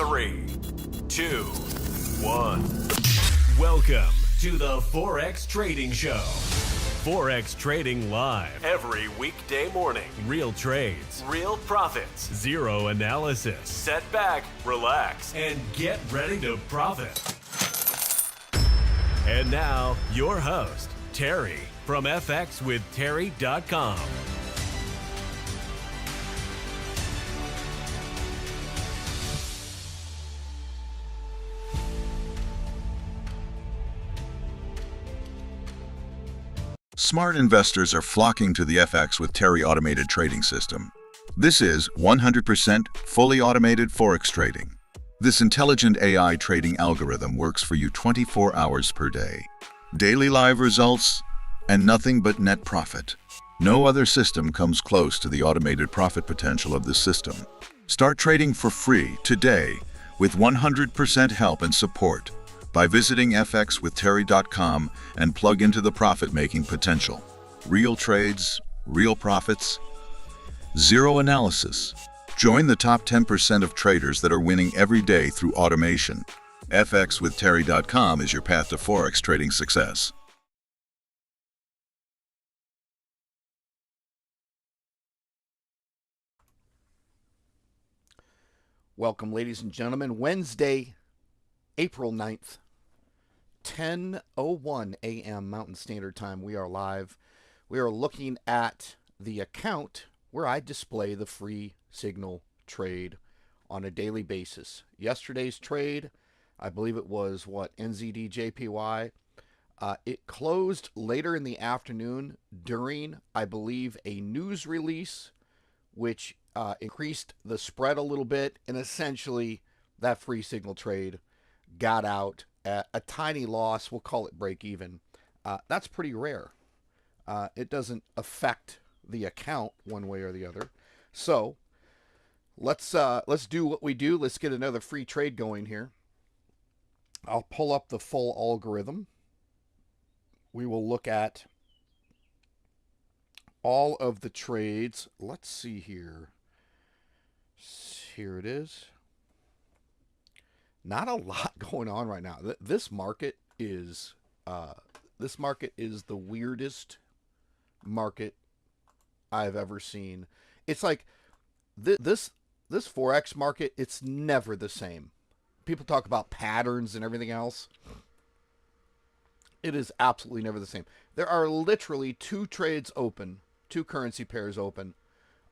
3, 2, 1. Welcome to the Forex Trading Show. Forex trading live every weekday morning. Real trades, real profits, zero analysis. Set back, relax, and get ready to profit. And now, your host, Terry from FXWithTerry.com. Smart investors are flocking to the FX with Terry automated trading system. This is 100% fully automated Forex trading. This intelligent AI trading algorithm works for you 24 hours per day. Daily live results and nothing but net profit. No other system comes close to the automated profit potential of this system. Start trading for free today with 100% help and support by visiting FXWithTerry.com and plug into the profit-making potential. Real trades, real profits, zero analysis. Join the top 10% of traders that are winning every day through automation. FXWithTerry.com is your path to Forex trading success. Welcome, ladies and gentlemen. Wednesday, April 9th, 10:01 a.m. Mountain Standard Time. We are live. We are looking at the account where I display the free signal trade on a daily basis. Yesterday's trade, I believe it was, NZD-JPY. It closed later in the afternoon during, I believe, a news release, which increased the spread a little bit, and essentially that free signal trade got out at a tiny loss. We'll call it break even. That's pretty rare. It doesn't affect the account one way or the other. So let's do what we do. Let's get another free trade going here. I'll pull up the full algorithm. We will look at all of the trades. Let's see here. Here it is. Not a lot going on right now. This market is the weirdest market I've ever seen. It's like this Forex market, it's never the same. People talk about patterns and everything else. It is absolutely never the same. There are literally two trades open, two currency pairs open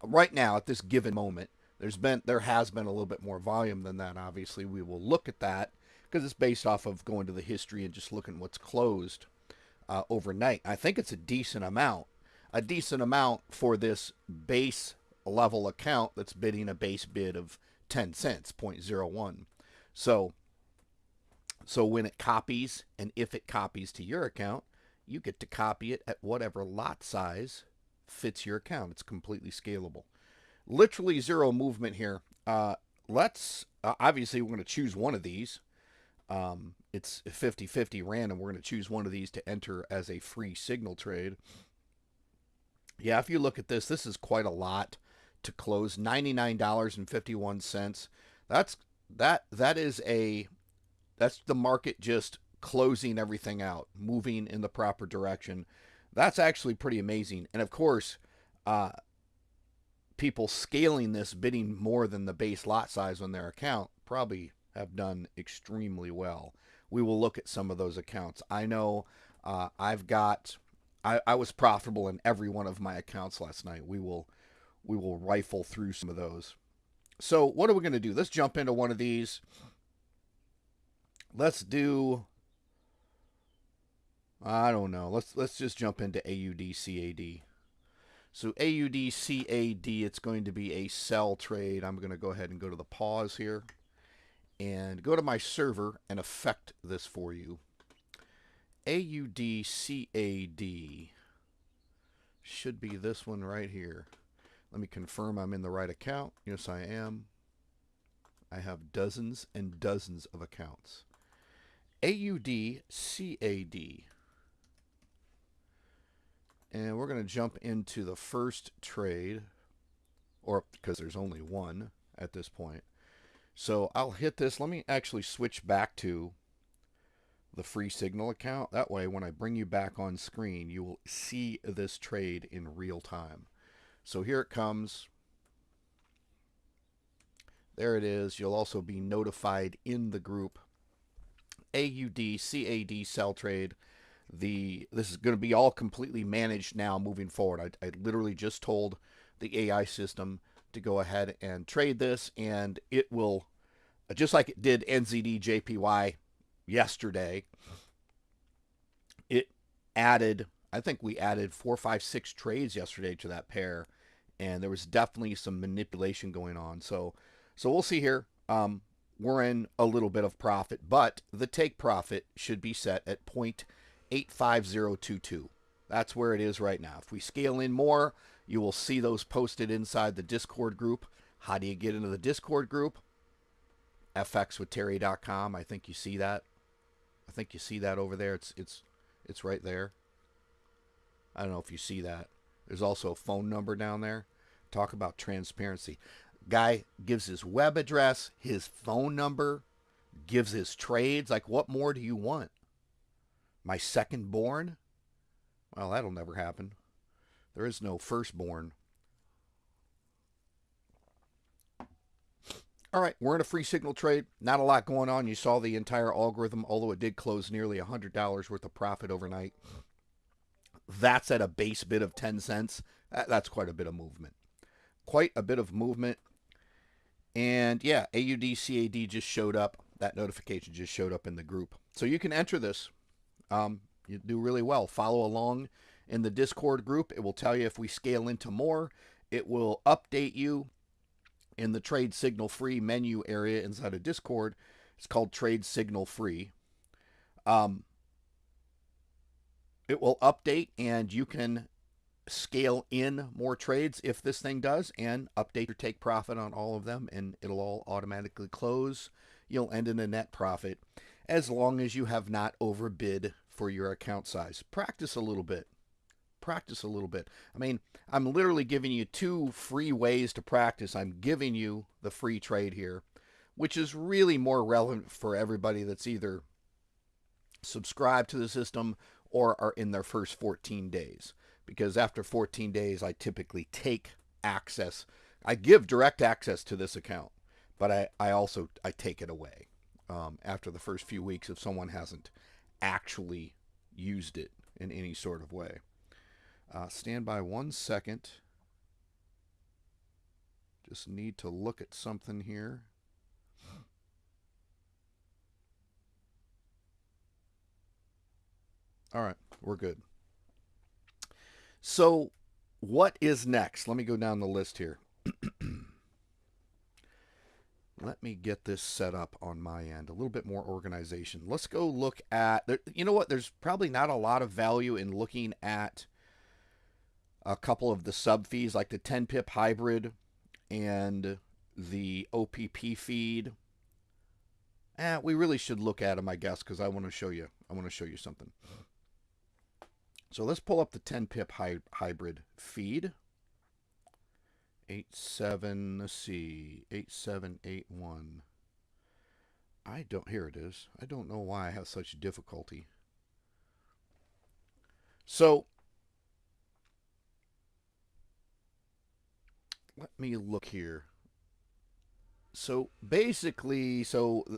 right now at this given moment. There has been a little bit more volume than that. Obviously, we will look at that because it's based off of going to the history and just looking at what's closed overnight. I think it's a decent amount for this base level account that's bidding a base bid of 10 cents, 0.01. So when it copies, and if it copies to your account, you get to copy it at whatever lot size fits your account. It's completely scalable. Literally zero movement here. Obviously, we're going to choose one of these. It's 50-50 random. We're going to choose one of these to enter as a free signal trade. Yeah, if you look at this is quite a lot to close. $99.51. That's the market just closing everything out, moving in the proper direction. That's actually pretty amazing. And of course, people scaling this, bidding more than the base lot size on their account, probably have done extremely well. We will look at some of those accounts. I know I was profitable in every one of my accounts last night. We will rifle through some of those. So what are we going to do? Let's jump into one of these. Let's do, I don't know. Let's just jump into AUD-CAD. So AUD-CAD, it's going to be a sell trade. I'm going to go ahead and go to the pause here and go to my server and effect this for you. AUD-CAD should be this one right here. Let me confirm I'm in the right account. Yes, I am. I have dozens and dozens of accounts. AUD-CAD. And we're going to jump into the first trade, or because there's only one at this point. So I'll hit this. Let me actually switch back to the free signal account. That way, when I bring you back on screen, you will see this trade in real time. So here it comes. There it is. You'll also be notified in the group. AUD, CAD sell trade. This is going to be all completely managed now moving forward. I literally just told the AI system to go ahead and trade this, and it will, just like it did NZD JPY yesterday, it added, I think we added 4, 5, 6 trades yesterday to that pair, and there was definitely some manipulation going on. So we'll see here. We're in a little bit of profit, but the take profit should be set at 0.85022. That's where it is right now. If we scale in more, you will see those posted inside the Discord group. How do you get into the Discord group? fxwithterry.com. I think you see that. I think you see that over there. It's right there. I don't know if you see that. There's also a phone number down there. Talk about transparency. Guy gives his web address, his phone number, gives his trades. Like, what more do you want? My second born? Well, that'll never happen. There is no firstborn. All right, we're in a free signal trade. Not a lot going on. You saw the entire algorithm, although it did close nearly $100 worth of profit overnight. That's at a base bid of 10 cents. That's quite a bit of movement. Quite a bit of movement. And yeah, AUD CAD just showed up. That notification just showed up in the group. So you can enter this. You do really well. Follow along in the Discord group. It will tell you if we scale into more. It will update you in the Trade Signal Free menu area inside of Discord. It's called Trade Signal Free. It will update, and you can scale in more trades if this thing does, and update your take profit on all of them, and it'll all automatically close. You'll end in a net profit as long as you have not overbid for your account size. Practice a little bit. Practice a little bit. I mean, I'm literally giving you 2 free ways to practice. I'm giving you the free trade here, which is really more relevant for everybody that's either subscribed to the system or are in their first 14 days. Because after 14 days, I typically take access. I give direct access to this account, but I also take it away after the first few weeks if someone hasn't actually used it in any sort of way. Stand by 1 second. Just need to look at something here. All right, we're good. So what is next? Let me go down the list here. Let me get this set up on my end. A little bit more organization. Let's go look at, you know what? There's probably not a lot of value in looking at a couple of the sub fees like the 10 pip hybrid and the OPP feed. We really should look at them, I guess, because I want to show you. I want to show you something. So let's pull up the 10 pip hybrid feed. 87, let's see, 8781. Here it is. I don't know why I have such difficulty. So let me look here. So basically,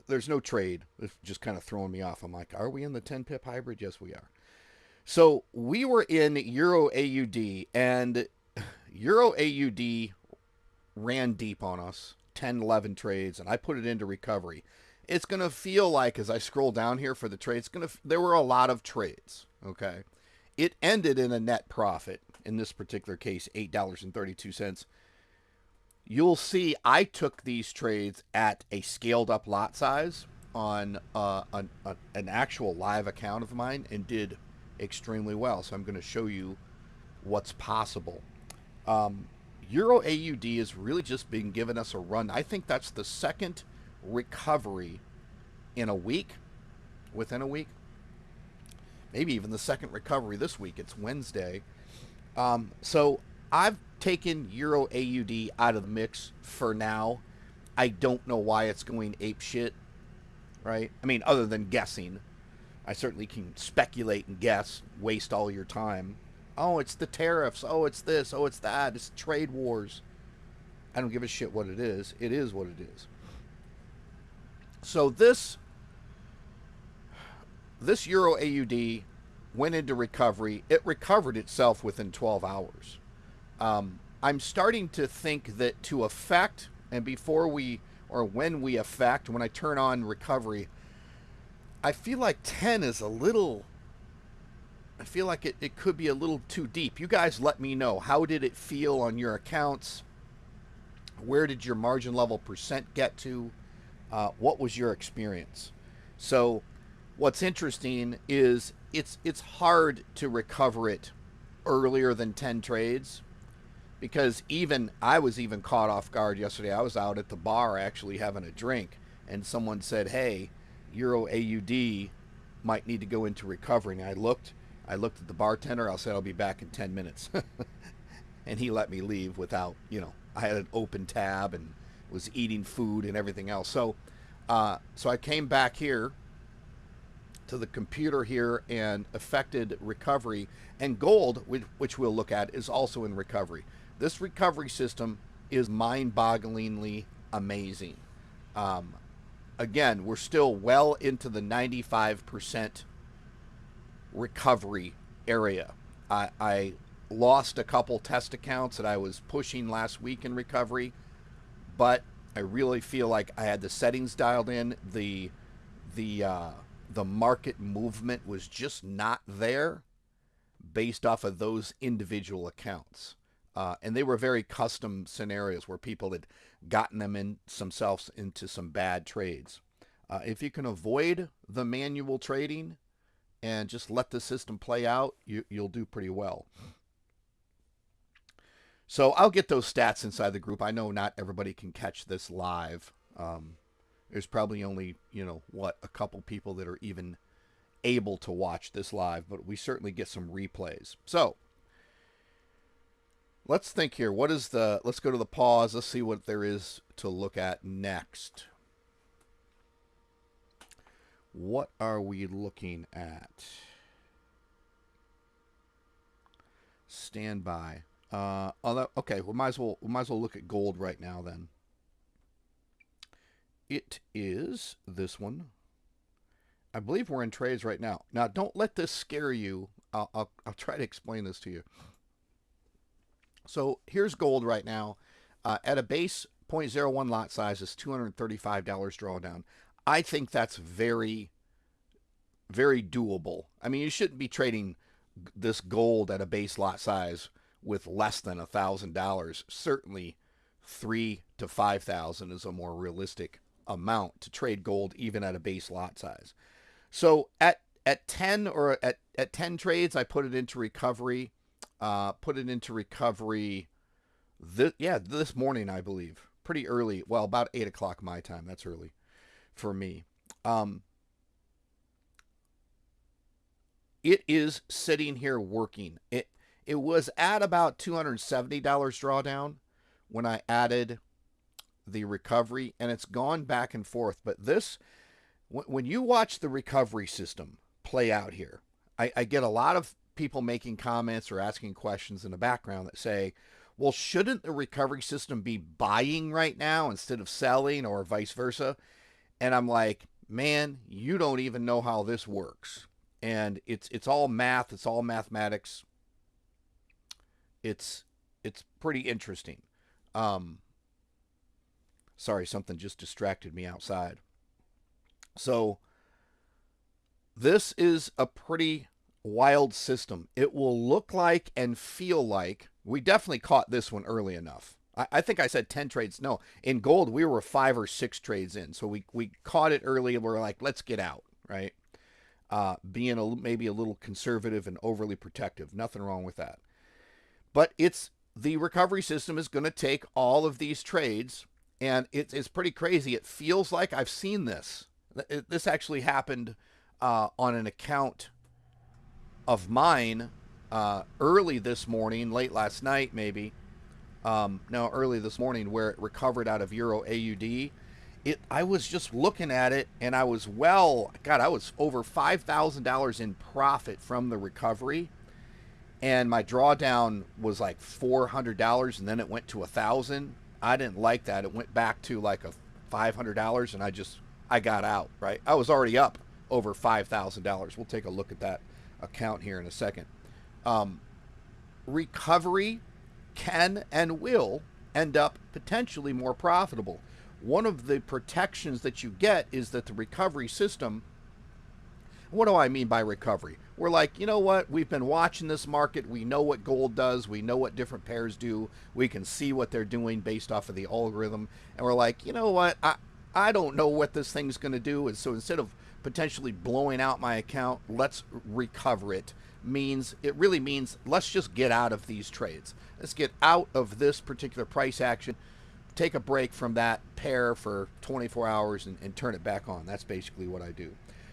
there's no trade. It's just kind of throwing me off. I'm like, are we in the 10 pip hybrid? Yes, we are. So we were in Euro AUD, and Euro AUD ran deep on us, 10, 11 trades, and I put it into recovery. It's going to feel like, as I scroll down here for the trades, there were a lot of trades, okay? It ended in a net profit, in this particular case, $8.32. You'll see I took these trades at a scaled up lot size on an actual live account of mine and did extremely well. So I'm going to show you what's possible. Euro AUD has really just been giving us a run. I think that's the second recovery in a week, within a week. Maybe even the second recovery this week. It's Wednesday. So I've taken Euro AUD out of the mix for now. I don't know why it's going ape shit, right? I mean, other than guessing. I certainly can speculate and guess, waste all your time. Oh, it's the tariffs. Oh, it's this. Oh, it's that. It's trade wars. I don't give a shit what it is. It is what it is. So this Euro AUD went into recovery. It recovered itself within 12 hours. I'm starting to think that to affect, and before we, or when we affect, when I turn on recovery, I feel like 10 is a little, I feel like it could be a little too deep. You guys let me know. How did it feel on your accounts? Where did your margin level percent get to? What was your experience? So what's interesting is it's hard to recover it earlier than 10 trades, because even I was even caught off guard yesterday. I was out at the bar actually having a drink, and someone said, hey, Euro AUD might need to go into recovery. And I looked at the bartender. I said, I'll be back in 10 minutes. And he let me leave without, I had an open tab and was eating food and everything else. So I came back here to the computer here and affected recovery. And gold, which we'll look at, is also in recovery. This recovery system is mind-bogglingly amazing. Again, we're still well into the 95% recovery area. I lost a couple test accounts that I was pushing last week in recovery, but I really feel like I had the settings dialed in. The market movement was just not there based off of those individual accounts. And they were very custom scenarios where people had gotten themselves into some bad trades. If you can avoid the manual trading and just let the system play out, you'll do pretty well. So I'll get those stats inside the group. I know not everybody can catch this live. There's probably only, a couple people that are even able to watch this live, but we certainly get some replays. So let's think here. Let's go to the pause. Let's see what there is to look at next. What are we looking at? Standby. Okay, we might as well look at gold right now then. It is this one. I believe we're in trades right now. Now, don't let this scare you. I'll try to explain this to you. So here's gold right now. At a base 0.01 lot size is $235 drawdown. I think that's very, very doable. I mean, you shouldn't be trading this gold at a base lot size with less than $1,000. Certainly, $3,000 to $5,000 is a more realistic amount to trade gold, even at a base lot size. So at 10 or at 10 trades, I put it into recovery. This morning, I believe, pretty early. Well, about 8 o'clock my time. That's early for me. It is sitting here working. It was at about $270 drawdown when I added the recovery, and it's gone back and forth. But this, when you watch the recovery system play out here, I get a lot of people making comments or asking questions in the background that say, well, shouldn't the recovery system be buying right now instead of selling, or vice versa? And I'm like, man, you don't even know how this works. And it's all math. It's all mathematics. It's pretty interesting. Sorry, something just distracted me outside. So this is a pretty wild system. It will look like and feel like, we definitely caught this one early enough. I think I said 10 trades. No, in gold, we were 5 or 6 trades in. So we caught it early and we're like, let's get out, right? Being maybe a little conservative and overly protective. Nothing wrong with that. But the recovery system is going to take all of these trades, and it's pretty crazy. It feels like I've seen this. This actually happened on an account of mine early this morning, late last night maybe. Now early this morning where it recovered out of Euro AUD. I was just looking at it and I was I was over $5,000 in profit from the recovery, and my drawdown was like $400 and then it went to 1,000. I didn't like that. It went back to like a $500 and I got out, right? I was already up over $5,000. We'll take a look at that account here in a second. Recovery can and will end up potentially more profitable. One of the protections that you get is that the recovery system, what do I mean by recovery? We're like, you know what? We've been watching this market. We know what gold does. We know what different pairs do. We can see what they're doing based off of the algorithm. And we're like, you know what? I don't know what this thing's going to do. And so instead of potentially blowing out my account, let's recover it. It really means let's just get out of these trades. Let's get out of this particular price action, take a break from that pair for 24 hours and turn it back on. That's basically what I do.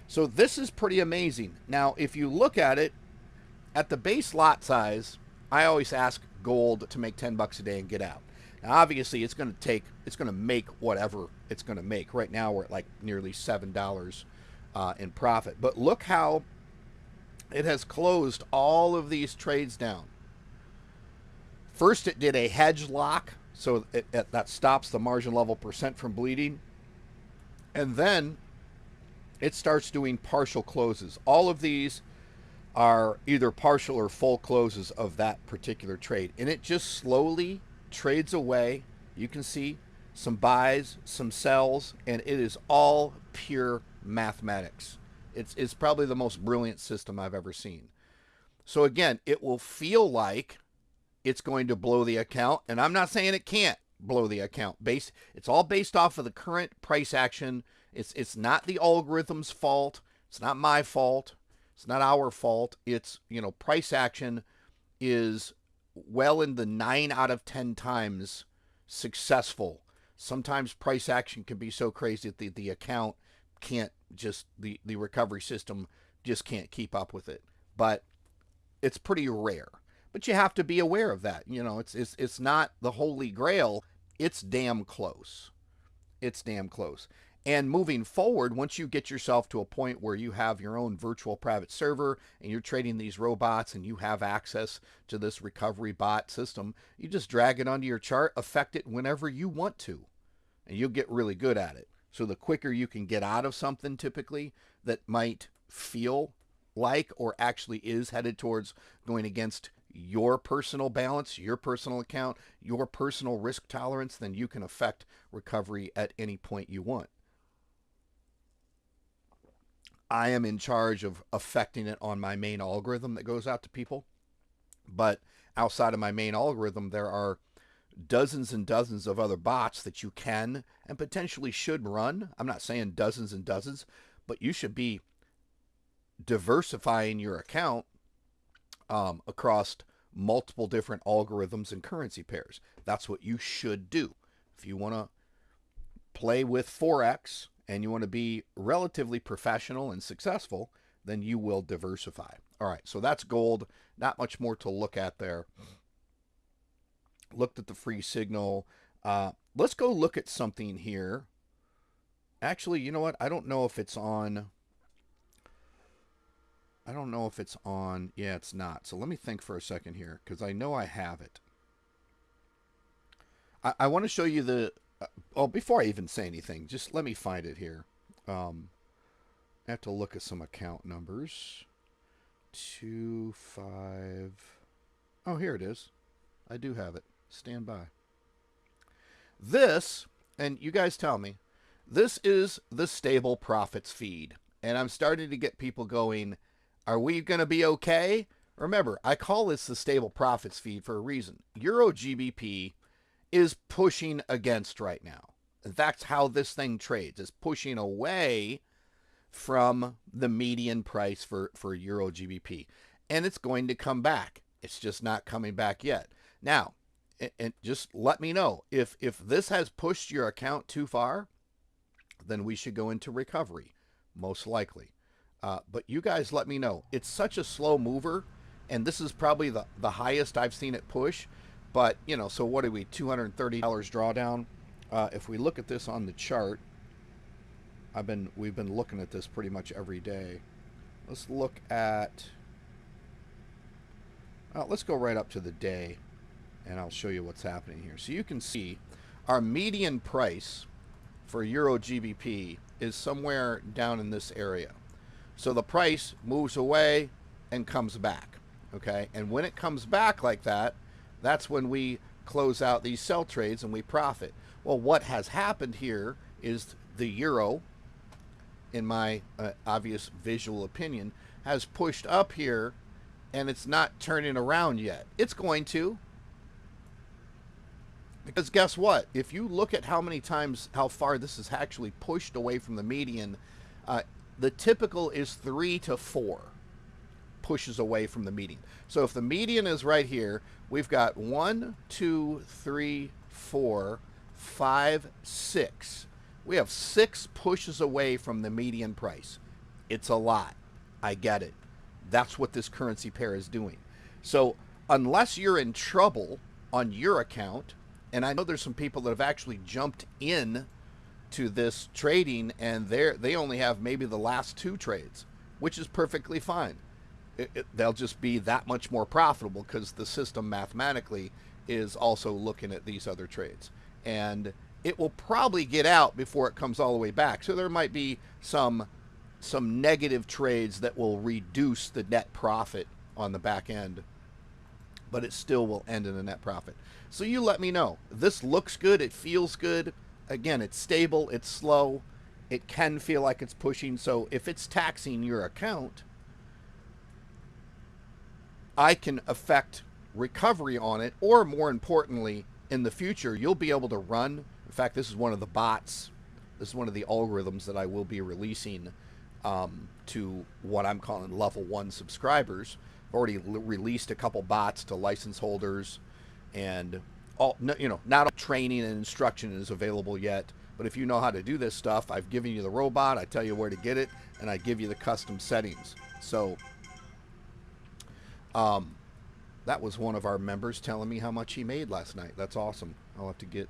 So this is pretty amazing. Now, if you look at it, at the base lot size, I always ask gold to make 10 bucks a day and get out. Now, obviously, it's going to make whatever it's going to make. Right now, we're at like nearly $7 in profit. But look how it has closed all of these trades down. First, it did a hedge lock, so that stops the margin level percent from bleeding. And then it starts doing partial closes. All of these are either partial or full closes of that particular trade. And it just slowly trades away. You can see some buys, some sells, and it is all pure mathematics. It's probably the most brilliant system I've ever seen. So again, it will feel like it's going to blow the account, and I'm not saying it can't blow the account. It's all based off of the current price action. It's not the algorithm's fault. It's not my fault. It's not our fault. It's, price action is well in the 9 out of 10 times successful. Sometimes price action can be so crazy that the account can't the recovery system just can't keep up with it. But it's pretty rare. But you have to be aware of that. It's not the holy grail. It's damn close. It's damn close. And moving forward, once you get yourself to a point where you have your own virtual private server and you're trading these robots and you have access to this recovery bot system, you just drag it onto your chart, affect it whenever you want to, and you'll get really good at it. So the quicker you can get out of something typically that might feel like or actually is headed towards going against your personal balance, your personal account, your personal risk tolerance, then you can affect recovery at any point you want. I am in charge of affecting it on my main algorithm that goes out to people. But outside of my main algorithm, there are dozens and dozens of other bots that you can and potentially should run. I'm not saying dozens and dozens, but you should be diversifying your account across multiple different algorithms and currency pairs. That's what you should do. If you want to play with Forex and you want to be relatively professional and successful, then you will diversify. All right, so that's gold. Not much more to look at there. Looked at the free signal. Let's go look at something here. Actually, you know what? I don't know if it's on. Yeah, it's not. So let me think for a second here, because I know I have it. I want to show you the... before I even say anything, just let me find it here. I have to look at some account numbers. 25... Oh, here it is. I do have it. Stand by. This, and you guys tell me, this is the stable profits feed. And I'm starting to get people going, are we going to be okay? Remember, I call this the stable profits feed for a reason. Euro GBP is pushing against right now. That's how this thing trades. It's pushing away from the median price for Euro GBP. And it's going to come back. It's just not coming back yet. Now, and just let me know, if this has pushed your account too far, then we should go into recovery, most likely. But you guys let me know. It's such a slow mover, and this is probably the highest I've seen it push. But, you know, so what are we, $230 drawdown? If we look at this on the chart, we've been looking at this pretty much every day. Let's look at, let's go right up to the day, and I'll show you what's happening here. So you can see our median price for Euro GBP is somewhere down in this area. So the price moves away and comes back, okay? And when it comes back like that, that's when we close out these sell trades and we profit. Well, what has happened here is the euro, in my obvious visual opinion, has pushed up here, and it's not turning around yet. It's going to. Because guess what? If you look at how many times, how far this is actually pushed away from the median, the typical is 3 to 4 pushes away from the median. So if the median is right here, we've got 1, 2, 3, 4, 5, 6. We have 6 pushes away from the median price. It's a lot. I get it. That's what this currency pair is doing. So unless you're in trouble on your account, and I know there's some people that have actually jumped in to this trading, and they only have maybe the last 2 trades, which is perfectly fine. They'll just be that much more profitable because the system mathematically is also looking at these other trades. And it will probably get out before it comes all the way back. So there might be some negative trades that will reduce the net profit on the back end, but it still will end in a net profit. So you let me know. This looks good. It feels good. Again, it's stable. It's slow. It can feel like it's pushing. So if it's taxing your account, I can affect recovery on it, or more importantly, in the future, you'll be able to run. In fact, this is one of the bots. This is one of the algorithms that I will be releasing to what I'm calling level 1 subscribers. I've already released a couple bots to license holders, and not all training and instruction is available yet. But if you know how to do this stuff, I've given you the robot. I tell you where to get it, and I give you the custom settings. So that was one of our members telling me how much he made last night. That's awesome. I'll have to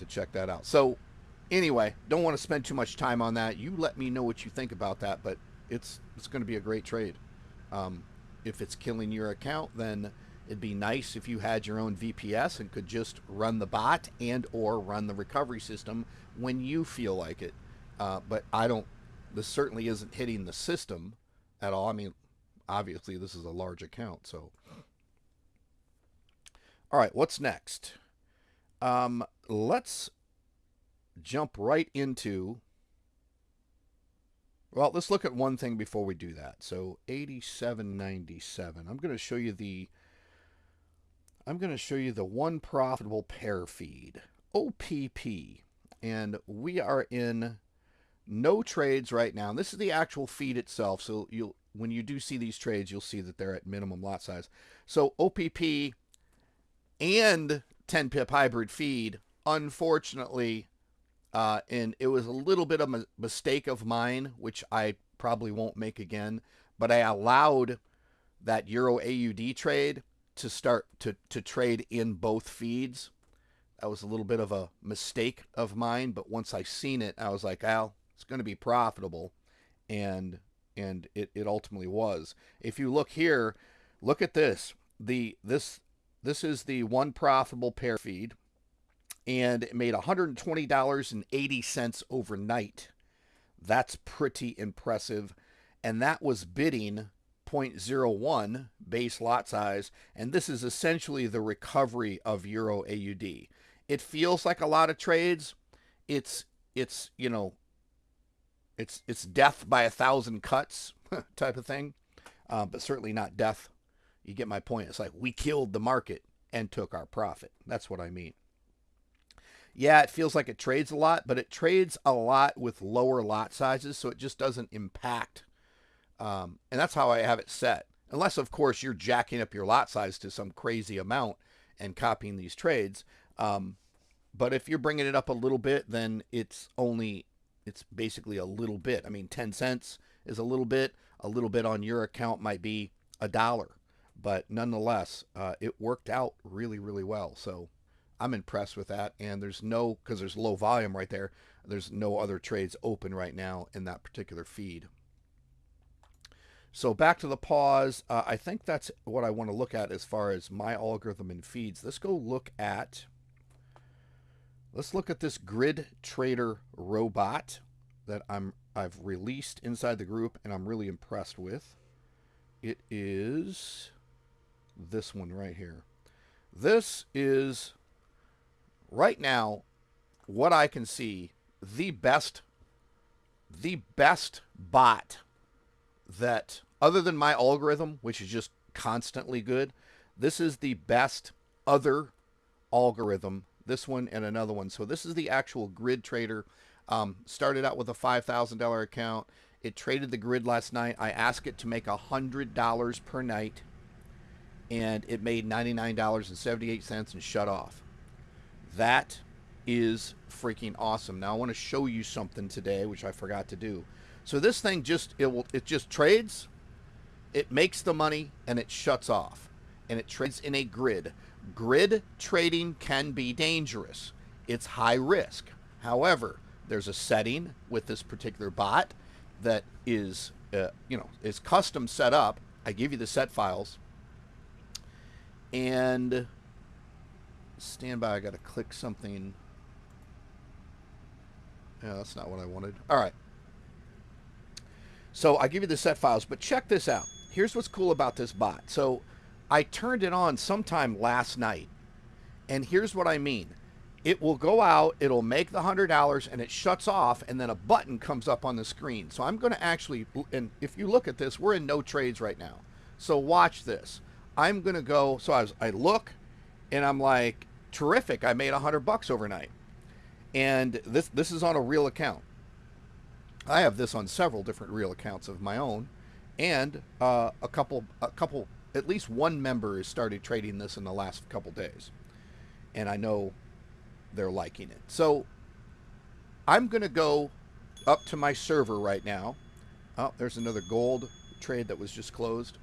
check that out. So anyway, don't want to spend too much time on that. You let me know what you think about that, but it's going to be a great trade. If it's killing your account, then it'd be nice if you had your own VPS and could just run the bot and or run the recovery system when you feel like it. But this certainly isn't hitting the system at all. I mean, obviously this is a large account. So all right, what's next? Let's jump right into, well, let's look at one thing before we do that. So 87.97. I'm going to show you the one profitable pair feed, OPP, and we are in no trades right now. And this is the actual feed itself. So when you do see these trades, you'll see that they're at minimum lot size. So OPP and 10 pip hybrid feed, unfortunately, and it was a little bit of a mistake of mine, which I probably won't make again, but I allowed that Euro AUD trade to start to trade in both feeds. That was a little bit of a mistake of mine, but once I seen it, I was like, Al, it's going to be profitable, and it ultimately was. If you look here, look at this. This is the one profitable pair feed, and it made $120.80 overnight. That's pretty impressive, and that was bidding 0.01 base lot size, and this is essentially the recovery of Euro AUD. It feels like a lot of trades. It's death by 1,000 cuts type of thing, but certainly not death. You get my point. It's like we killed the market and took our profit. That's what I mean. Yeah, it feels like it trades a lot, but it trades a lot with lower lot sizes, so it just doesn't impact. And that's how I have it set. Unless, of course, you're jacking up your lot size to some crazy amount and copying these trades. But if you're bringing it up a little bit, then it's basically a little bit. I mean, 10 cents is a little bit. A little bit on your account might be $1. But nonetheless, it worked out really, really well. So I'm impressed with that. And there's no, because there's low volume right there, there's no other trades open right now in that particular feed. So back to the pause. I think that's what I want to look at as far as my algorithm and feeds. Let's look at this grid trader robot that I've released inside the group and I'm really impressed with. It is this one right here. This is right now what I can see the best bot that, other than my algorithm, which is just constantly good, this is the best other algorithm, this one and another one. So this is the actual grid trader. Started out with a $5,000 account. It traded the grid last night. I asked it to make $100 per night, and it made $99.78 and shut off. That is freaking awesome. Now I want to show you something today, which I forgot to do. So this thing it just trades, it makes the money, and it shuts off. And it trades in a grid. Grid trading can be dangerous. It's high risk. However, there's a setting with this particular bot that is, is custom set up. I give you the set files. And stand by, I got to click something. Yeah, that's not what I wanted. All right. So I give you the set files, but check this out. Here's what's cool about this bot. So I turned it on sometime last night, and here's what I mean. It will go out, it'll make the $100, and it shuts off, and then a button comes up on the screen. So I'm going to actually, and if you look at this, we're in no trades right now. So watch this. I'm going to go, so I look, and I'm like, terrific, I made $100 overnight. And this is on a real account. I have this on several different real accounts of my own, and a couple, at least one member has started trading this in the last couple days, and I know they're liking it. So I'm going to go up to my server right now. Oh, there's another gold trade that was just closed.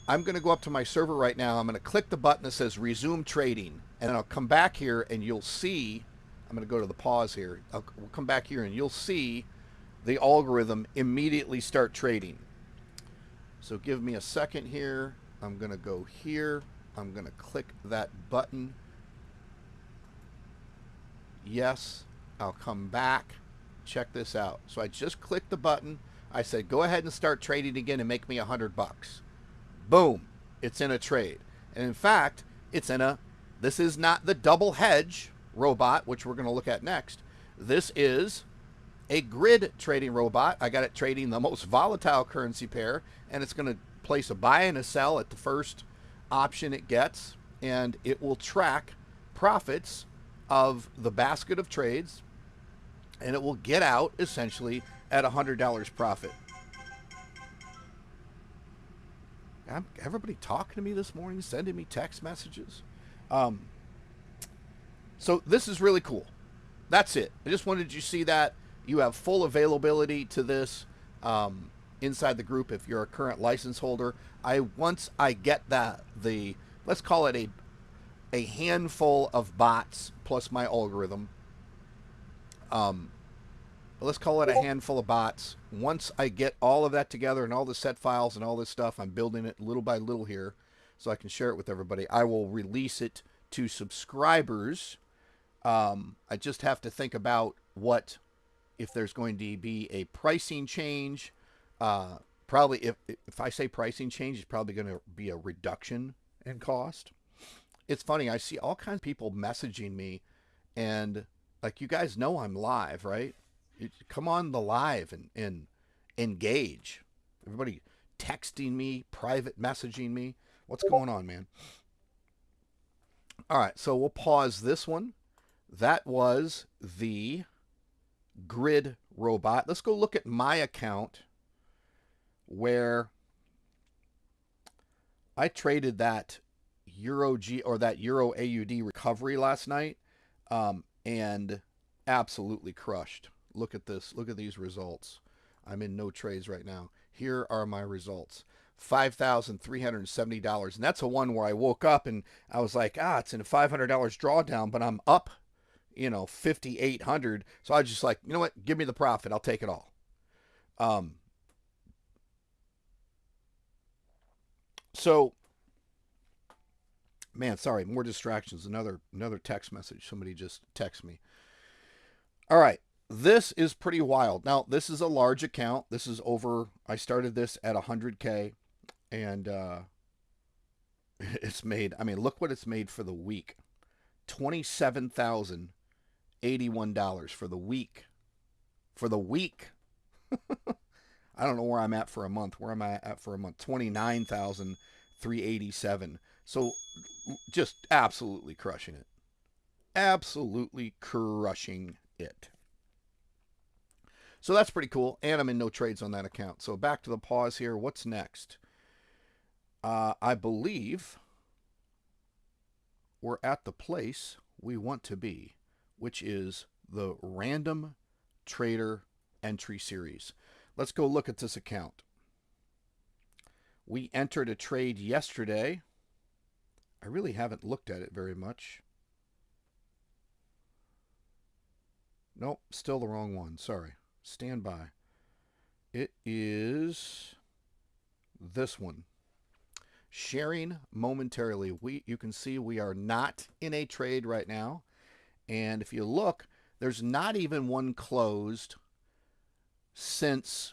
I'm going to go up to my server right now. I'm going to click the button that says resume trading, and then I'll come back here and you'll see, I'm going to go to the pause here. We'll come back here and you'll see the algorithm immediately start trading. So give me a second here. I'm going to go here. I'm going to click that button. Yes, I'll come back. Check this out. So I just clicked the button. I said, go ahead and start trading again and make me $100. Boom. It's in a trade. And in fact, this is not the double hedge robot, which we're going to look at next. This is a grid trading robot. I got it trading the most volatile currency pair, and it's going to place a buy and a sell at the first option it gets, and it will track profits of the basket of trades, and it will get out essentially at $100 profit. Everybody talking to me this morning, sending me text messages. So this is really cool. That's it. I just wanted you to see that. You have full availability to this inside the group if you're a current license holder. Once I get let's call it a handful of bots plus my algorithm. Let's call it a handful of bots. Once I get all of that together and all the set files and all this stuff, I'm building it little by little here so I can share it with everybody. I will release it to subscribers. I just have to think about if there's going to be a pricing change. Probably if I say pricing change, it's probably going to be a reduction in cost. It's funny. I see all kinds of people messaging me, and like, you guys know I'm live, right? Come on the live and engage. Everybody texting me, private messaging me. What's going on, man? All right, so we'll pause this one. That was the grid robot. Let's go look at my account where I traded that Euro AUD recovery last night, and absolutely crushed. Look at this. Look at these results. I'm in no trades right now. Here are my results. $5,370. And that's a one where I woke up and I was like, it's in a $500 drawdown, but I'm up, 5,800. So I was just like, you know what? Give me the profit. I'll take it all. So, man, sorry, more distractions. Another text message. Somebody just texted me. All right. This is pretty wild. Now, this is a large account. This is over, I started this at 100K, and it's made, look what it's made for the week. $27,081 for the week. For the week. I don't know where I'm at for a month. Where am I at for a month? 29,387. So just absolutely crushing it. Absolutely crushing it. So that's pretty cool. And I'm in no trades on that account. So back to the pause here. What's next? I believe we're at the place we want to be, which is the random trader entry series. Let's go look at this account. We entered a trade yesterday. I really haven't looked at it very much. Nope, still the wrong one. Sorry. Stand by. It is this one. Sharing momentarily. You can see we are not in a trade right now. And if you look, there's not even one closed since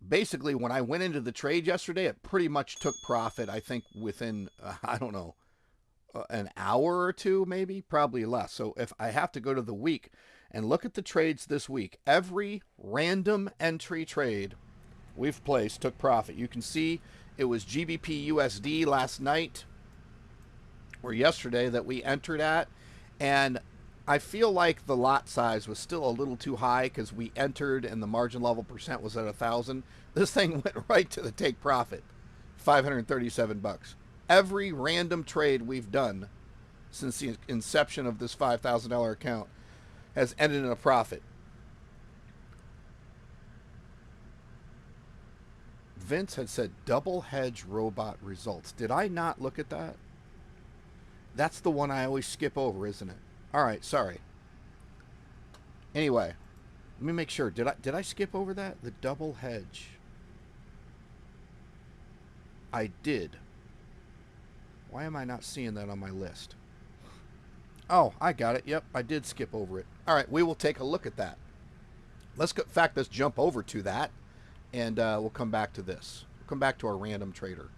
basically when I went into the trade yesterday, it pretty much took profit, I think, within, I don't know, an hour or two, maybe, probably less. So if I have to go to the week and look at the trades this week, every random entry trade we've placed took profit. You can see it was GBP USD last night or yesterday that we entered at, and I feel like the lot size was still a little too high because we entered and the margin level percent was at 1,000. This thing went right to the take profit, $537. Every random trade we've done since the inception of this $5,000 account has ended in a profit. Vince had said double hedge robot results. Did I not look at that? That's the one I always skip over, isn't it? All right, sorry. Anyway, let me make sure. Did I skip over that? The double hedge. I did. Why am I not seeing that on my list? Oh, I got it. Yep, I did skip over it. All right, we will take a look at that. Let's go. In fact, let's jump over to that, and we'll come back to this. We'll come back to our random trader.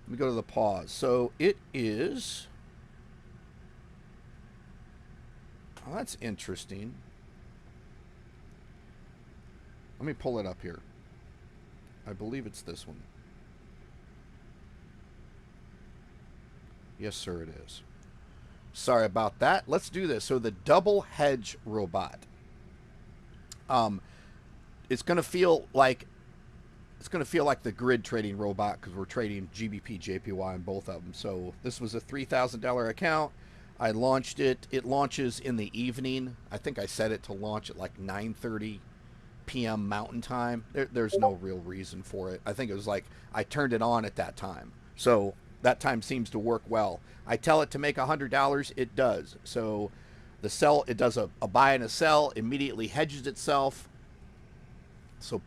Let me go to the pause. So it is. Oh, that's interesting. Let me pull it up here. I believe it's this one. Yes, sir, it is. Sorry about that. Let's do this. So the double hedge robot. It's going to feel like the grid trading robot because we're trading GBP, JPY on both of them. So this was a $3,000 account. I launched it. It launches in the evening. I think I set it to launch at like 9:30 p.m. Mountain Time. There's no real reason for it. I think it was like I turned it on at that time. So that time seems to work well. I tell it to make $100. It does. So the sell, it does a buy and a sell, immediately hedges itself. So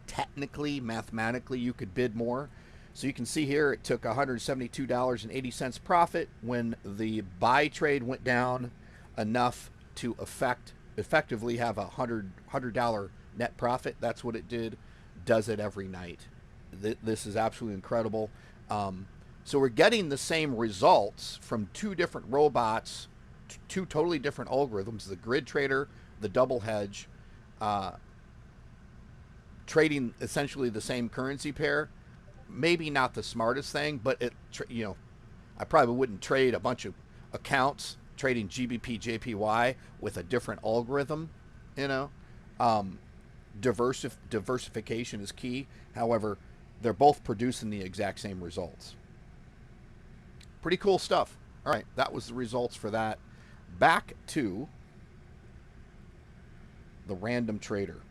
technically, mathematically, you could bid more. So you can see here it took $172.80 profit when the buy trade went down enough to effectively have a $100 net profit. That's what it did. Does it every night. This is absolutely incredible. So we're getting the same results from two different robots, two totally different algorithms, the grid trader, the double hedge, trading essentially the same currency pair. Maybe not the smartest thing, but I probably wouldn't trade a bunch of accounts trading GBP, JPY with a different algorithm. Diversification is key. However, they're both producing the exact same results. Pretty cool stuff. All right, that was the results for that. Back to the random trader.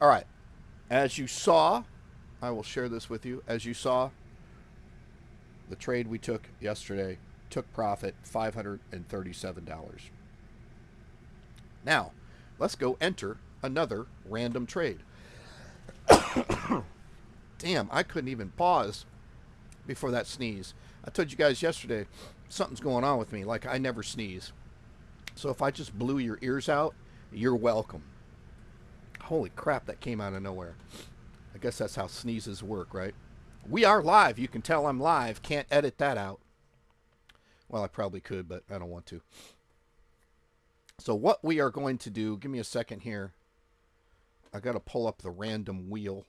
All right. As you saw, I will share this with you. As you saw, the trade we took yesterday took profit $537. Now, let's go enter another random trade. Damn, I couldn't even pause before that sneeze. I told you guys yesterday, something's going on with me. Like, I never sneeze. So if I just blew your ears out, you're welcome. Holy crap, that came out of nowhere. I guess that's how sneezes work, right? We are live. You can tell I'm live. Can't edit that out. Well, I probably could, but I don't want to. So what we are going to do, give me a second here. I got to pull up the random wheel.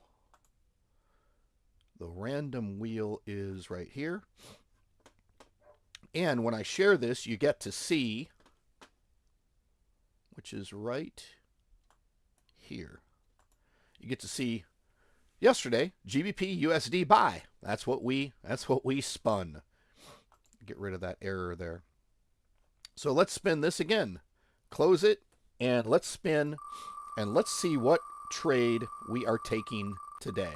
The random wheel is right here. And when I share this, you get to see, which is right here. You get to see yesterday, GBP USD buy. That's what we spun. Get rid of that error there. So let's spin this again. Close it and let's spin and let's see what trade we are taking today.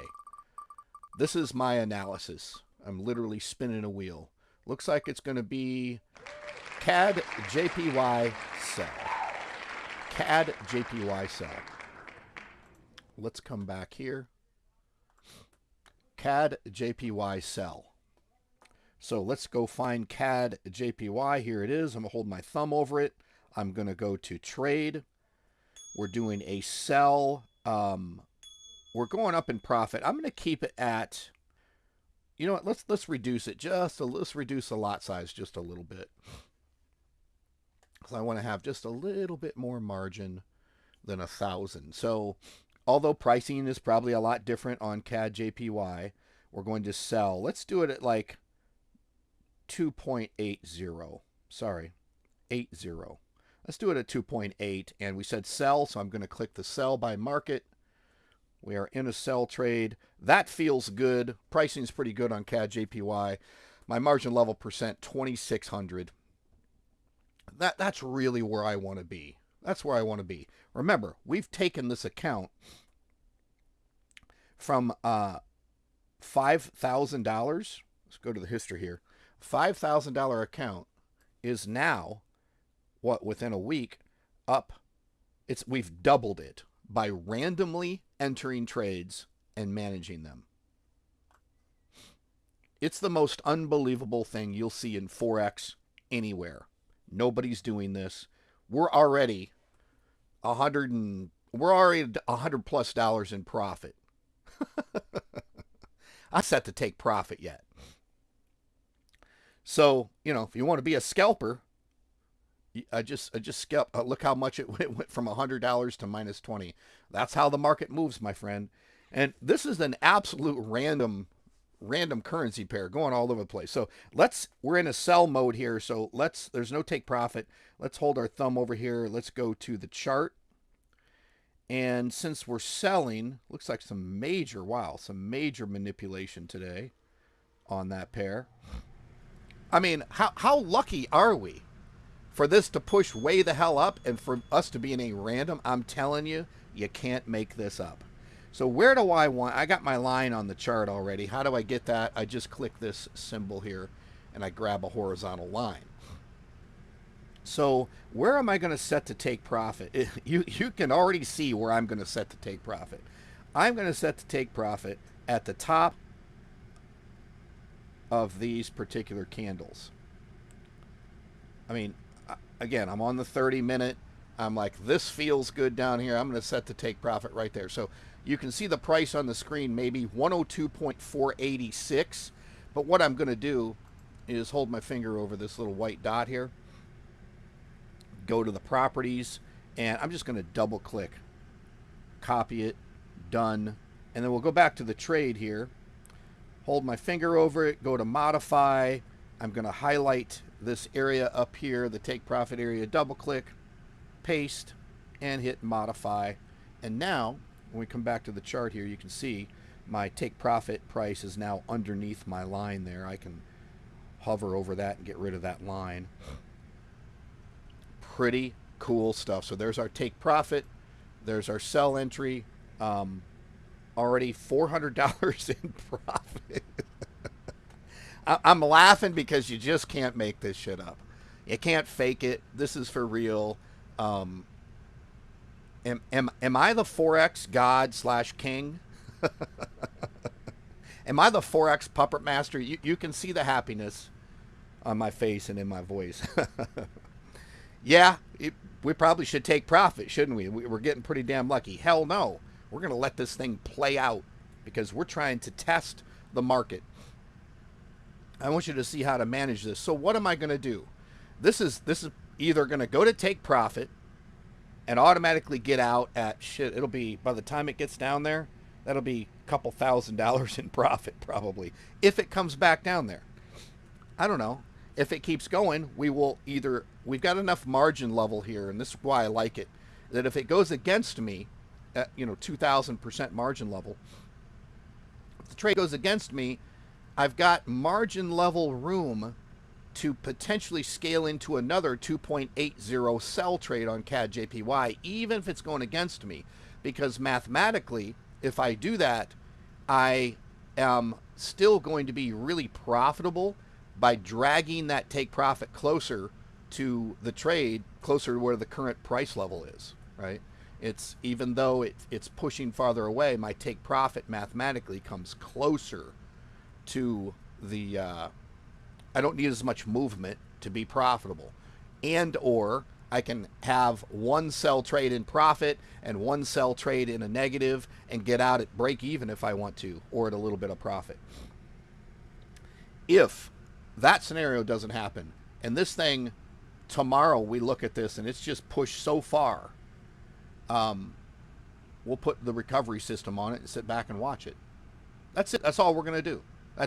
This is my analysis. I'm literally spinning a wheel. Looks like it's going to be CAD JPY sell. CAD JPY sell. Let's come back here. CAD JPY sell. So let's go find CAD JPY. Here it is. I'm going to hold my thumb over it. I'm going to go to trade. We're doing a sell. We're going up in profit. I'm going to keep it at, you know what, let's reduce it let's reduce the lot size just a little bit. Because I want to have just a little bit more margin than 1,000. So although pricing is probably a lot different on CAD JPY, we're going to sell. Let's do it at like 2.80. Sorry, 80. Let's do it at 2.8. And we said sell, so I'm going to click the sell by market. We are in a sell trade. That feels good. Pricing's pretty good on CAD JPY. My margin level percent, 2,600. That's really where I want to be. That's where I want to be. Remember, we've taken this account from $5,000. Let's go to the history here. $5,000 account is now, within a week, up. We've doubled it by randomly entering trades and managing them. It's the most unbelievable thing you'll see in Forex anywhere. Nobody's doing this. We're already $100 plus in profit. I'm set to take profit yet. So, if you want to be a scalper, I just scalp. Look how much it went from $100 to minus 20. That's how the market moves, my friend. And this is an absolute random currency pair going all over the place. So we're in a sell mode here. So there's no take profit. Let's hold our thumb over here. Let's go to the chart. And since we're selling, looks like some major manipulation today on that pair. I mean, how lucky are we for this to push way the hell up and for us to be in a random? I'm telling you, you can't make this up. So where do I got my line on the chart already. How do I get that? I just click this symbol here and I grab a horizontal line. So where am I going to set to take profit? You can already see where I'm going to set to take profit. I'm going to set to take profit at the top of these particular candles. I mean, again, I'm on the 30-minute. I'm like, this feels good down here. I'm going to set to take profit right there. So you can see the price on the screen, maybe 102.486. But what I'm going to do is hold my finger over this little white dot here, go to the properties, and I'm just going to double click, copy it, done. And then we'll go back to the trade here, hold my finger over it, go to modify. I'm going to highlight this area up here, the take profit area, double click, paste, and hit modify. And now when we come back to the chart here, you can see my take profit price is now underneath my line there. I can hover over that and get rid of that line. Pretty cool stuff. So there's our take profit, there's our sell entry, Already $400 in profit. I'm laughing because you just can't make this shit up. You can't fake it. This is for real. Am I the Forex god / king? Am I the Forex puppet master? You can see the happiness on my face and in my voice. Yeah, we probably should take profit, shouldn't we? We're getting pretty damn lucky. Hell no. We're going to let this thing play out because we're trying to test the market. I want you to see how to manage this. So what am I going to do? This is either going to go to take profit and automatically get out at shit. It'll be, by the time it gets down there, that'll be a couple $1,000s in profit probably if it comes back down there. I don't know. If it keeps going, we've got enough margin level here, and this is why I like it, that if it goes against me at 2,000% margin level, if the trade goes against me, I've got margin level room to potentially scale into another 2.80 sell trade on CAD JPY, even if it's going against me. Because mathematically, if I do that, I am still going to be really profitable by dragging that take profit closer to the trade, closer to where the current price level is, right? It's, even though it's pushing farther away, my take profit mathematically comes closer to the, I don't need as much movement to be profitable. And or I can have one sell trade in profit and one sell trade in a negative and get out at break even if I want to, or at a little bit of profit. If that scenario doesn't happen, and this thing, tomorrow we look at this and it's just pushed so far, we'll put the recovery system on it and sit back and watch it. That's it. That's all we're going to do.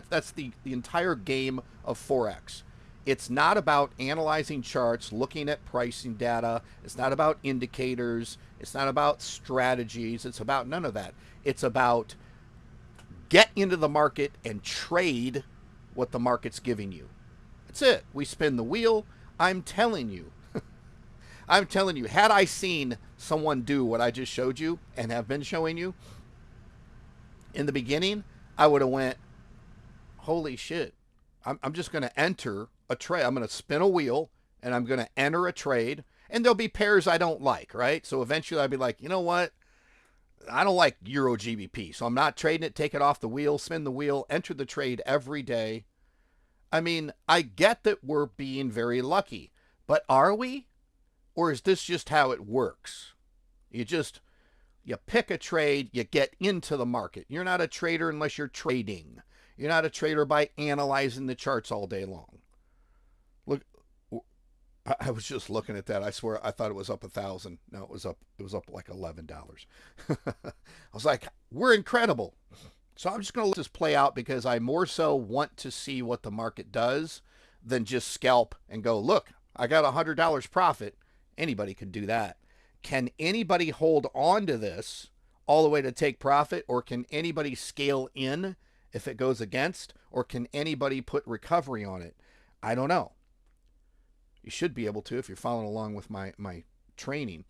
That's the entire game of Forex. It's not about analyzing charts, looking at pricing data. It's not about indicators. It's not about strategies. It's about none of that. It's about get into the market and trade what the market's giving you. That's it. We spin the wheel. I'm telling you. I'm telling you, had I seen someone do what I just showed you and have been showing you in the beginning, I would have went, holy shit, I'm just going to enter a trade. I'm going to spin a wheel and I'm going to enter a trade, and there'll be pairs I don't like, right? So eventually I'll be like, you know what? I don't like Euro GBP, so I'm not trading it. Take it off the wheel, spin the wheel, enter the trade every day. I mean, I get that we're being very lucky, but are we? Or is this just how it works? You pick a trade, you get into the market. You're not a trader unless you're trading. You're not a trader by analyzing the charts all day long. Look, I was just looking at that. I swear I thought it was up 1,000. No, it was up like $11. I was like, we're incredible. So I'm just going to let this play out because I more so want to see what the market does than just scalp and go, look, I got $100 profit. Anybody could do that. Can anybody hold on to this all the way to take profit, or can anybody scale in if it goes against, or can anybody put recovery on it? I don't know. You should be able to if you're following along with my training.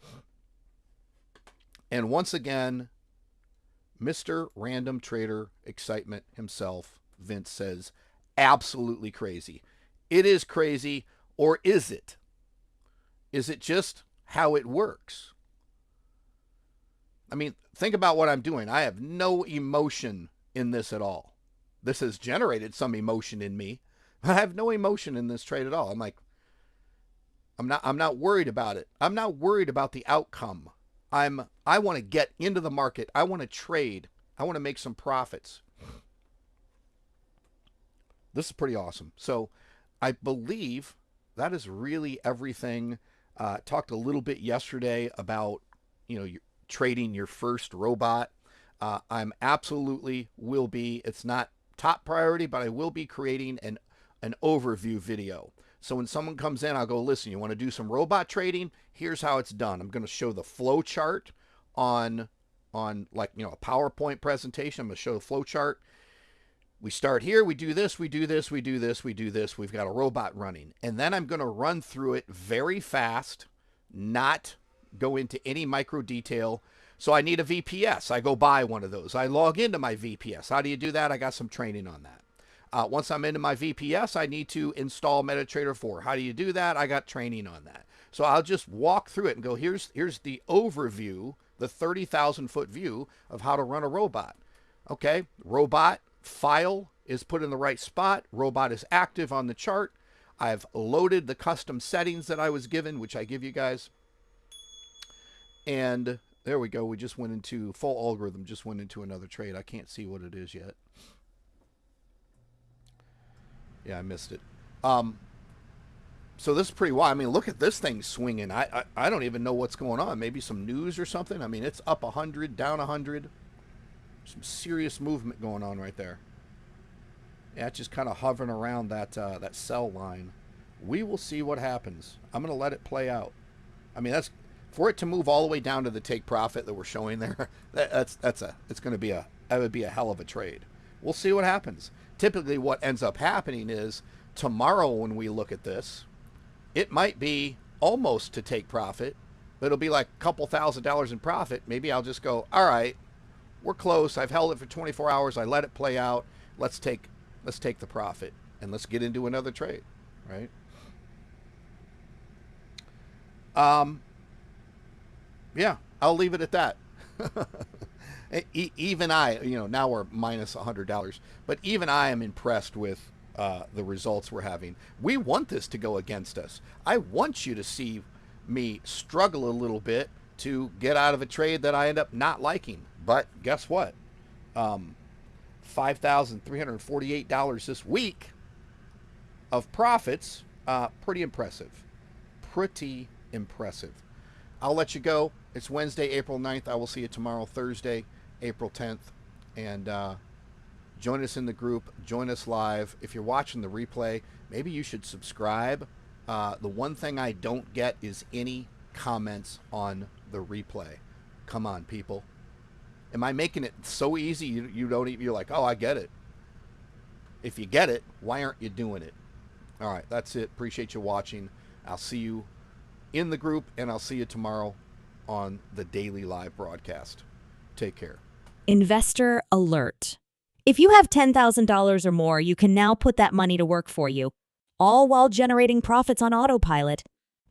And once again, Mr. Random Trader Excitement himself, Vince, says, absolutely crazy. It is crazy, or is it? Is it just how it works? I mean, think about what I'm doing. I have no emotion in this at all. This has generated some emotion in me, but I have no emotion in this trade at all. I'm like, I'm not worried about it. I'm not worried about the outcome. I want to get into the market. I want to trade. I want to make some profits. This is pretty awesome. So I believe that is really everything. Talked a little bit yesterday about, trading your first robot. I'm absolutely will be, it's not top priority, but I will be creating an overview video. So when someone comes in, I'll go, listen, you want to do some robot trading? Here's how it's done. I'm going to show the flow chart on like, a PowerPoint presentation. I'm going to show the flow chart. We start here, we do this, we do this, we do this, we do this. We've got a robot running. And then I'm going to run through it very fast, not go into any micro detail, So I need a VPS. I go buy one of those. I log into my VPS. How do you do that? I got some training on that. Once I'm into my VPS, I need to install MetaTrader 4. How do you do that? I got training on that. So I'll just walk through it and go, here's the overview, the 30,000 foot view of how to run a robot. Okay, robot file is put in the right spot. Robot is active on the chart. I've loaded the custom settings that I was given, which I give you guys. And there we go. We just went into full algorithm, just went into another trade. I can't see what it is yet. Yeah, I missed it. So this is pretty wild. I mean, look at this thing swinging. I don't even know what's going on. Maybe some news or something. I mean, it's up 100, down 100. Some serious movement going on right there. Yeah, it's just kind of hovering around that that sell line. We will see what happens. I'm going to let it play out. I mean, that's for it to move all the way down to the take profit that we're showing there. That would be a hell of a trade. We'll see what happens. Typically, what ends up happening is tomorrow when we look at this, it might be almost to take profit, but it'll be like a couple $1,000s in profit. Maybe I'll just go, all right, we're close. I've held it for 24 hours. I let it play out. Let's take the profit and let's get into another trade, right? Yeah, I'll leave it at that. Even I, now we're minus $100, but even I am impressed with the results we're having. We want this to go against us. I want you to see me struggle a little bit to get out of a trade that I end up not liking. But guess what? $5,348 this week of profits. Pretty impressive. Pretty impressive. I'll let you go. It's Wednesday, April 9th. I will see you tomorrow, Thursday, April 10th. And join us in the group. Join us live. If you're watching the replay, maybe you should subscribe. The one thing I don't get is any comments on the replay. Come on, people. Am I making it so easy you don't even, you're like, oh, I get it. If you get it, why aren't you doing it? All right, that's it. Appreciate you watching. I'll see you in the group, and I'll see you tomorrow on the daily live broadcast. Take care. Investor alert. If you have $10,000 or more, you can now put that money to work for you, all while generating profits on autopilot.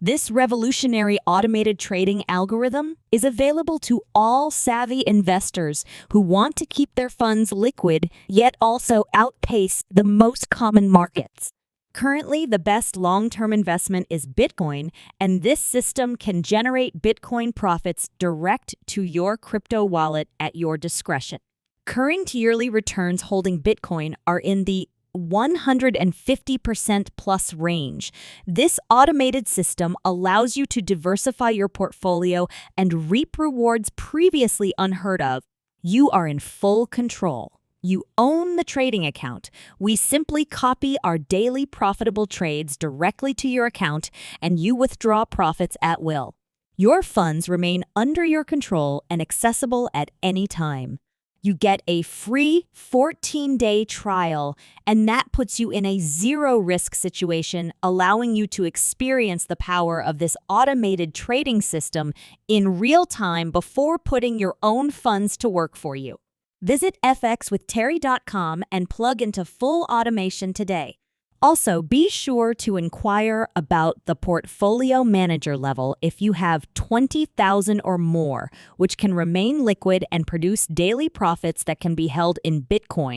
This revolutionary automated trading algorithm is available to all savvy investors who want to keep their funds liquid, yet also outpace the most common markets. Currently, the best long-term investment is Bitcoin, and this system can generate Bitcoin profits direct to your crypto wallet at your discretion. Current yearly returns holding Bitcoin are in the 150% plus range. This automated system allows you to diversify your portfolio and reap rewards previously unheard of. You are in full control. You own the trading account. We simply copy our daily profitable trades directly to your account, and you withdraw profits at will. Your funds remain under your control and accessible at any time. You get a free 14-day trial, and that puts you in a zero-risk situation, allowing you to experience the power of this automated trading system in real time before putting your own funds to work for you. Visit fxwithterry.com and plug into full automation today. Also, be sure to inquire about the portfolio manager level if you have 20,000 or more, which can remain liquid and produce daily profits that can be held in Bitcoin.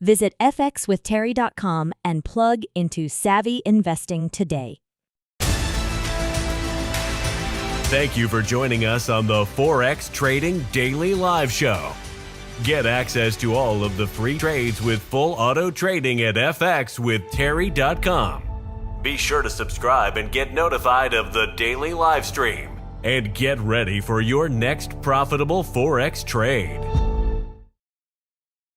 Visit fxwithterry.com and plug into savvy investing today. Thank you for joining us on the Forex Trading Daily Live Show. Get access to all of the free trades with full auto trading at fxwithterry.com. Be sure to subscribe and get notified of the daily live stream. And get ready for your next profitable Forex trade.